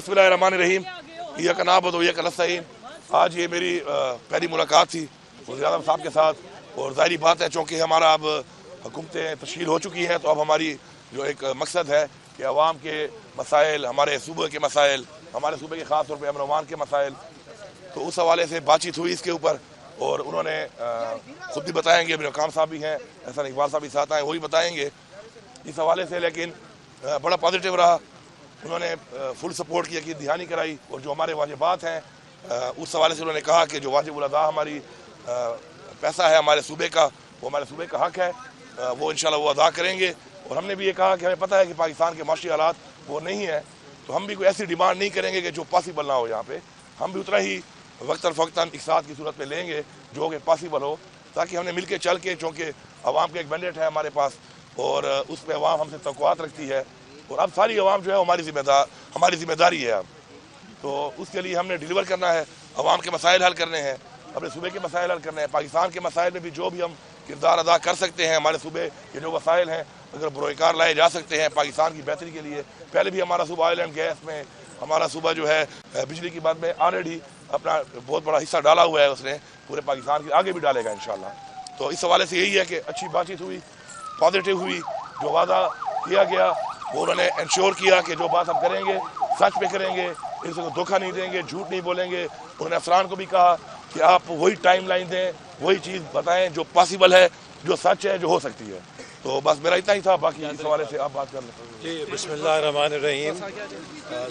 बिस्मिल्लाहिर्रहमानिर्रहीम इय्याका नअबुदु व इय्याका नस्तईन। आज ये मेरी पहली मुलाकात थी वज़ीर-ए-आज़म साहब के साथ, और ज़ाहिरी बात है चूँकि हमारा अब हुकूमतें तश्कील हो चुकी हैं, तो अब हमारी जो एक मकसद है कि अवाम के मसाइल, हमारे सूबे के मसाइल, हमारे सूबे के ख़ास तौर पर अमन अमान के मसाइल, तो उस हवाले से बातचीत हुई इसके ऊपर। और उन्होंने ख़ुद भी बताएंगे, अभी खान साहब भी हैं, एहसान इकबाल साहब भी साथ आए, वही बताएंगे इस हवाले से। लेकिन बड़ा पॉजिटिव रहा, उन्होंने फुल सपोर्ट की यकीन दहानी कराई, और जो हमारे वाजिबात हैं उस हवाले से उन्होंने कहा कि जो वाजिब अदा हमारी पैसा है हमारे सूबे का, वो हमारे सूबे का हक़ है, वो इंशाल्लाह वो अदा करेंगे। और हमने भी ये कहा कि हमें पता है कि पाकिस्तान के माशी हालात वो नहीं है, तो हम भी कोई ऐसी डिमांड नहीं करेंगे कि जो पॉसिबल ना हो। यहाँ पे हम भी उतना ही वक्तन फ़ौक्तन इक़्तिसाद की सूरत में लेंगे जो कि पॉसिबल हो, ताकि हमने मिल के चल के, चूँकि आवाम का एक मैंडेट है हमारे पास, और उस पर आवाम हमसे तवक्कुआत रखती है, और अब सारी आवाम जो है हमारी ज़िम्मेदारी है अब। तो उसके लिए हमने डिलीवर करना है, आवाम के मसाइल हल करने हैं, अपने सूबे के मसाइल हल करने हैं। पाकिस्तान के मसाइल में भी जो भी हम किरदार अदा कर सकते हैं, हमारे सूबे के जो मसाइल हैं अगर बरोकार लाए जा सकते हैं पाकिस्तान की बेहतरी के लिए। पहले भी हमारा सूबा ऑयल एंड गैस में, हमारा सूबा जो है बिजली की बात में ऑलरेडी अपना बहुत बड़ा हिस्सा डाला हुआ है उसने, पूरे पाकिस्तान के आगे भी डालेगा इंशाल्लाह। तो इस हवाले से यही है कि अच्छी बातचीत हुई, पॉजिटिव हुई, जो वादा किया गया वो उन्होंने इंश्योर किया कि जो बात हम करेंगे सच पे करेंगे, इनसे को धोखा नहीं देंगे, झूठ नहीं बोलेंगे। उन्होंने अफसरान को भी कहा कि आप वही टाइम लाइन दें, वही चीज़ बताएं जो पॉसिबल है, जो सच है, जो हो सकती है। तो बस मेरा इतना ही था, बाकी इस हवाले से आप बात कर लें। जी, बिस्मिल्लाहिर्रहमानिर्रहीम।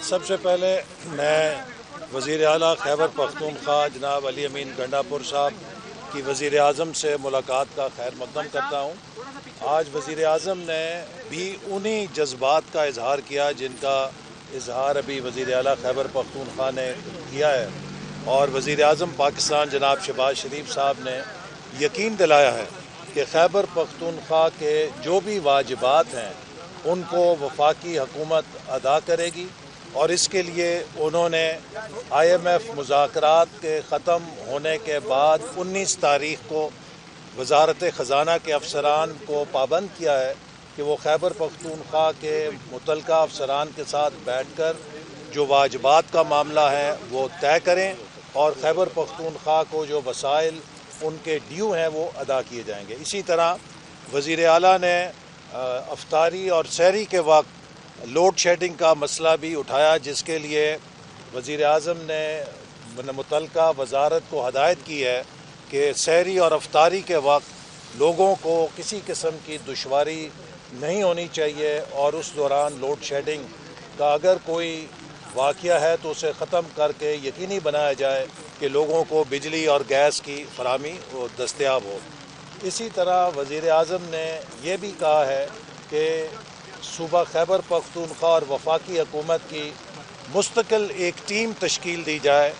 सबसे पहले मैं वज़ीर आला खैबर पख्तूनख्वा जनाब अली अमीन गंडापुर साहब की वज़ीर आज़म से मुलाकात का खैर मक़दम करता हूँ। आज वज़ीर आज़म ने भी उन्हीं जज्बात का इजहार किया जिनका इजहार अभी वज़ीर आला खैबर पख्तूनख्वा ने किया है, और वज़ीर आज़म पाकिस्तान जनाब शहबाज शरीफ साहब ने यकीन दिलाया है कि खैबर पख्तूनख्वा के जो भी वाजिबात हैं उनको वफाकी हुकूमत अदा करेगी। और इसके लिए उन्होंने IMF मुज़ाकरात के ख़त्म होने के बाद 19 तारीख़ को वज़ारत ख़ज़ाना के अफसरान को पाबंद किया है कि वो खैबर पख्तूनख्वा के मुतल्लिका अफसरान के साथ बैठकर जो वाजिबात का मामला है वो तय करें, और खैबर पख्तूनख्वा को जो वसाइल उनके ड्यू हैं वो अदा किए जाएंगे। इसी तरह वज़ीर आला ने अफ्तारी और सहरी के वक्त लोड शेडिंग का मसला भी उठाया, जिसके लिए वज़ीर आज़म ने मुतल्लिका वज़ारत को हदायत की है कि सहरी और अफ्तारी के वक्त लोगों को किसी किस्म की दुश्वारी नहीं होनी चाहिए, और उस दौरान लोड शेडिंग का अगर कोई वाक़या है तो उसे ख़त्म करके यकीनी बनाया जाए कि लोगों को बिजली और गैस की फराहमी दस्तयाब हो। इसी तरह वज़ीर आज़म ने यह भी कहा है कि सूबा खैबर पख्तूनख्वा और वफाकी हुकूमत की मुस्तकिल एक टीम तश्कील दी जाए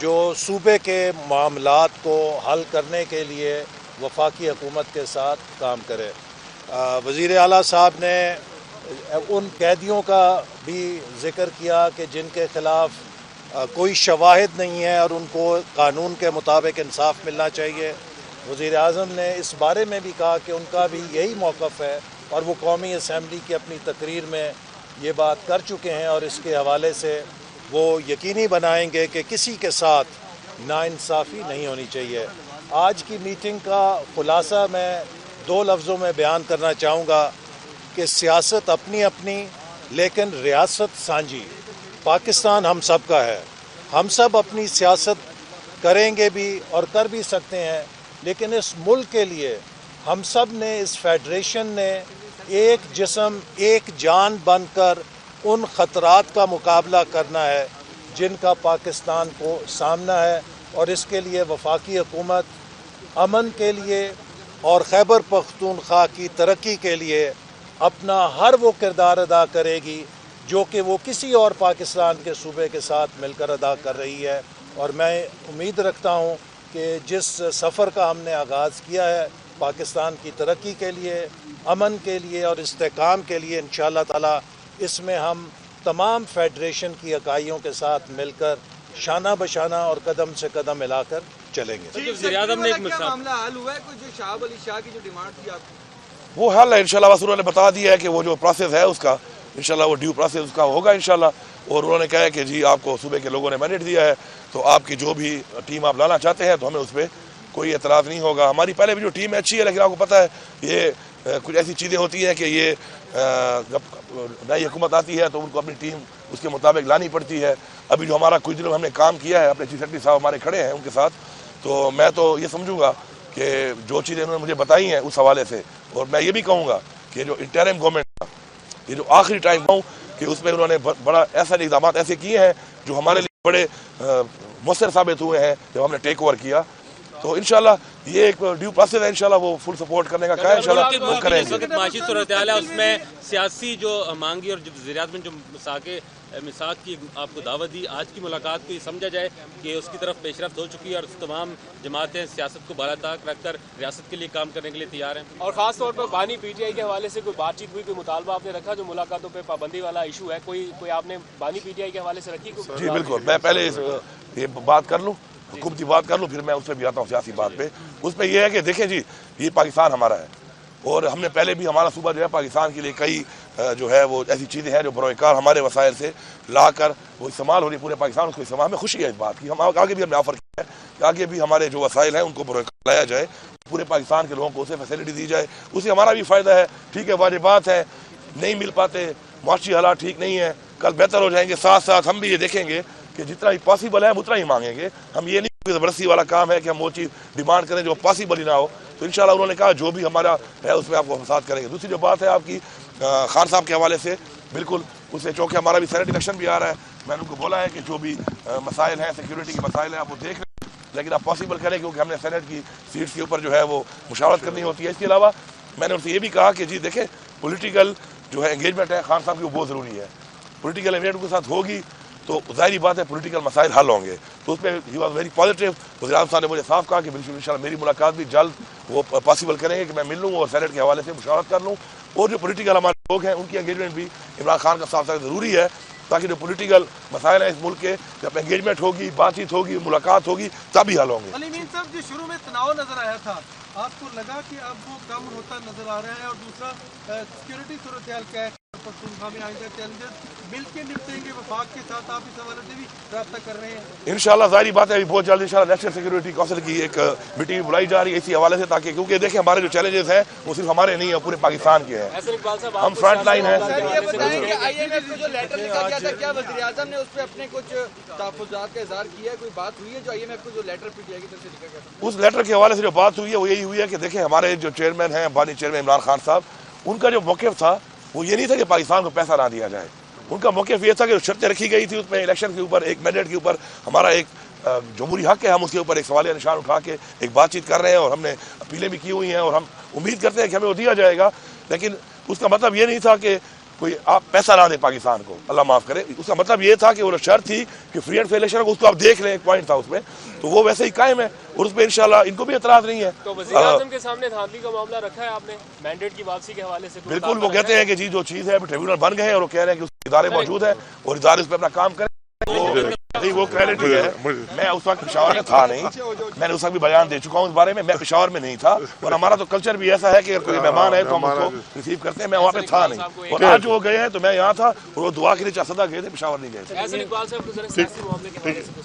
जो सूबे के मामलात को हल करने के लिए वफाकी हुकूमत के साथ काम करे। वज़ीर आला साहब ने उन कैदियों का भी ज़िक्र किया कि जिनके ख़िलाफ़ कोई शवाहिद नहीं है और उनको कानून के मुताबिक इंसाफ मिलना चाहिए। वज़ीर आज़म ने इस बारे में भी कहा कि उनका भी यही मौक़िफ़ है, और वो कौमी असम्बली की अपनी तकरीर में ये बात कर चुके हैं, और इसके हवाले से वो यकीनी बनाएंगे कि किसी के साथ नाइंसाफ़ी नहीं होनी चाहिए। आज की मीटिंग का ख़ुलासा मैं 2 लफ्ज़ों में बयान करना चाहूँगा कि सियासत अपनी अपनी, लेकिन रियासत सांझी। पाकिस्तान हम सब का है, हम सब अपनी सियासत करेंगे भी और कर भी सकते हैं, लेकिन इस मुल्क के लिए हम सब ने, इस फेडरेशन ने एक जिस्म एक जान बनकर उन ख़तरात का मुकाबला करना है जिनका पाकिस्तान को सामना है, और इसके लिए वफाकी हुकूमत अमन के लिए और खैबर पख्तूनख्वा की तरक्की के लिए अपना हर वो किरदार अदा करेगी जो कि वो किसी और पाकिस्तान के सूबे के साथ मिलकर अदा कर रही है। और मैं उम्मीद रखता हूँ कि जिस सफ़र का हमने आगाज़ किया है पाकिस्तान की तरक्की के लिए, अमन के लिए और इस्तेहकाम के लिए, इंशाअल्लाह ताला इसमें हम तमाम फेडरेशन की इकाइयों के साथ मिलकर शाना बशाना और कदम से कदम मिलाकर चलेंगे। मामला हल हुआ है? कोई जो शाहब अली शाह की जो डिमांड थी आपकी, वो हल है इंशाल्लाह। बस उन्होंने बता दिया है कि वो जो प्रोसेस है उसका इंशाल्लाह वो ड्यू प्रोसेस उसका होगा इंशाल्लाह। और उन्होंने कहा है कि जी आपको सूबे के लोगों ने मैंडेट दिया है, तो आपकी जो भी टीम आप लाना चाहते हैं तो हमें उस पर कोई एतराज़ नहीं होगा। हमारी पहले भी जो टीम है अच्छी है, लेकिन आपको पता है ये कुछ ऐसी चीज़ें होती हैं कि ये जब नई हुकूमत आती है तो उनको अपनी टीम उसके मुताबिक लानी पड़ती है। अभी जो हमारा कुछ दिनों हमने काम किया है, अपने चीफ सेक्रेटरी साहब हमारे खड़े हैं उनके साथ, तो मैं तो ये समझूंगा कि जो चीज़ें उन्होंने मुझे बताई हैं उस हवाले से, और मैं ये भी कहूँगा कि जो इंटरिम गवर्नमेंट था, ये जो आखिरी टाइम कहूँ कि उसमें उन्होंने बड़ा ऐसा इक़दाम ऐसे किए हैं जो हमारे लिए बड़े मुअस्सर साबित हुए हैं जब हमने टेक ओवर किया। तो इंशाल्लाह ये एक ड्यू प्रोसेस है, इंशाल्लाह वो फुल सपोर्ट करने का क्या है, इंशाल्लाह वो करेंगे। माशी सूरत हाल है, उसमें सियासी जो मांगी और वज़ीर-ए-आज़म जो मिसाक की आपको दावत दी, आज की मुलाकात को ये समझा जाए कि उसकी तरफ पेशरफ्त हो चुकी है और तमाम जमातें सियासत को बालाताक रखकर रियासत के लिए काम करने के लिए तैयार हैं। और ख़ास तौर पर बानी पीटीआई के हवाले से कोई बातचीत हुई, कोई मुतालबा आपने रखा? जो मुलाकातों पे पाबंदी वाला इशू है, कोई आपने बानी पीटीआई के हवाले से रखी? जी बिल्कुल, मैं पहले ये बात कर लूँ, हुकूमती बात कर लूँ, फिर मैं उस पर भी आता हूँ सियासी बात पे। उस पर यह है कि देखें जी, ये पाकिस्तान हमारा है और हमने पहले भी हमारा सूबा जो है पाकिस्तान के लिए कई जो है वो ऐसी चीज़ें हैं जो बरोकार हमारे वसाइल से ला कर वो इस्तेमाल हो रही पूरे पाकिस्तान, उसको इस्तेमाल में खुशी है इस बात की। हम आगे भी हमने ऑफर किया है कि आगे भी हमारे जो वसाइल हैं उनको बरोकार लाया जाए, पूरे पाकिस्तान के लोगों को उसे फैसिलिटी दी जाए, उससे हमारा भी फ़ायदा है। ठीक है, वाजिब बात है, नहीं मिल पाते, माशी हालात ठीक नहीं है, कल बेहतर हो जाएंगे। साथ साथ हम भी ये देखेंगे कि जितना ही पॉसिबल है हम उतना ही मांगेंगे। हम ये नहीं ज़बरदस्ती वाला काम है कि हम वो चीज़ डिमांड करें जो पॉसिबल ही ना हो। तो इंशाल्लाह उन्होंने कहा जो भी हमारा है उसमें आपको हम साथ करेंगे। दूसरी जो बात है आपकी खान साहब के हवाले से, बिल्कुल उससे चौंके हमारा भी सेनेट इलेक्शन भी आ रहा है, मैंने उनको बोला है कि जो भी मसाइल हैं, सिक्योरिटी के मसाइल हैं, आप वो देख लें, लेकिन आप पॉसिबल करें क्योंकि हमने सेनेट की सीट्स के ऊपर जो है वो मुशावरत करनी होती है। इसके अलावा मैंने उनसे ये भी कहा कि जी देखें, पोलिटिकल जो है एंगेजमेंट है खान साहब की वो बहुत ज़रूरी है। पोलिटिकल एंगेजमेंट के साथ होगी तो ज़ाहिरी बात है पोलिटिकल मसाइल हल होंगे। तो उसमें ही वॉज वेरी पॉजिटिव। वज़ीर-ए-आज़म साहब ने मुझे साफ कहा कि बिल्कुल इंशाल्लाह मेरी मुलाकात भी जल्द वो पॉसिबल करेंगे कि मैं मिल लूँ और सेनेट के हवाले से मुशावरत कर लूँ। और जो पोलिटिकल हमारे लोग हैं उनकी एंगेजमेंट भी इमरान खान का साथ साथ ज़रूरी है, ताकि जो पोलिटिकल मसाइल हैं इस मुल्क के जब एंगेजमेंट होगी, बातचीत होगी, मुलाकात होगी, तभी हल होंगे। अली मीन साहब, जो शुरू में तनाव नजर आया था, आपको लगा कि अब वो कम होता नजर आ रहा है? और दूसरा सिक्योरिटी सूरत हाल क्या है? पख्तूनख्वा में आइंदा चैलेंजेस मिल के निपटेंगे वफाक के साथ, आप इस हवाले से भी रब्ता कर रहे हैं? इंशाल्लाह ज़ाहिर बात है, अभी बहुत जल्द इंशाल्लाह नेशनल सिक्योरिटी काउंसिल की एक मीटिंग बुलाई जा रही है इसी हवाले से, ताकि क्योंकि देखें हमारे जो चैलेंजेस हैं वो सिर्फ हमारे नहीं है, पूरे पाकिस्तान के हैं, हम फ्रंट लाइन है। IMF को जो लेटर लिखा गया था, क्या वज़ीर-ए-आज़म ने उस पर अपने कुछ तहफ़्फ़ुज़ात का इज़हार किया है? कोई बात हुई है जो IMF को जो लेटर पीटीआई की तरफ से लिखा गया था? उस लेटर के हवाले से जो बात हुई है वो यही हुई है कि देखें हमारे जो चेयरमैन हैं, बानी चेयरमैन इमरान खान साहब, उनका जो मौक़िफ़ था वो ये नहीं था कि पाकिस्तान को पैसा ना दिया जाए। उनका मौक़िफ़ ये था कि शर्तें रखी गई थी उसमें इलेक्शन के ऊपर, एक मैंडेट के ऊपर, हमारा एक जमहूरी हक है, हम उसके ऊपर एक सवालिया निशान उठा के एक बातचीत कर रहे हैं और हमने अपीलें भी की हुई हैं और हम उम्मीद करते हैं कि हमें वो दिया जाएगा। लेकिन उसका मतलब ये नहीं था कि कोई आप पैसा ना दें पाकिस्तान को, अल्लाह माफ़ करे। उसका मतलब ये था कि वो शर्त थी कि फ्री एंड फेयर इलेक्शन को, उसको आप देख लें, एक पॉइंट था उसमें, तो वो वैसे ही कायम है और उस पर इंशाल्लाह इनको भी एतराज़ नहीं है। तो वज़ीर-ए-आज़म के सामने धांधली का मामला रखा है आपने मैंडेट की वापसी के हवाले से? बिल्कुल, वो कहते हैं कि जी जो चीज़ है ट्रिब्यूनल बन गए हैं और वो कह रहे हैं कि उसके इदारे मौजूद है और इदारे उस पर अपना काम करें। वो क्लैरिटी है, मैं उस वक्त पेशावर में था नहीं, मैंने उस वक्त भी बयान दे चुका हूँ इस बारे में, मैं पेशावर में नहीं था। और हमारा तो कल्चर भी ऐसा है कि अगर कोई मेहमान है तो हम उसको रिसीव करते हैं, मैं वहाँ पे था नहीं। और आज वो गए हैं तो मैं यहाँ था और वो दुआ के लिए सदा गए थे, पेशावर नहीं गए थे।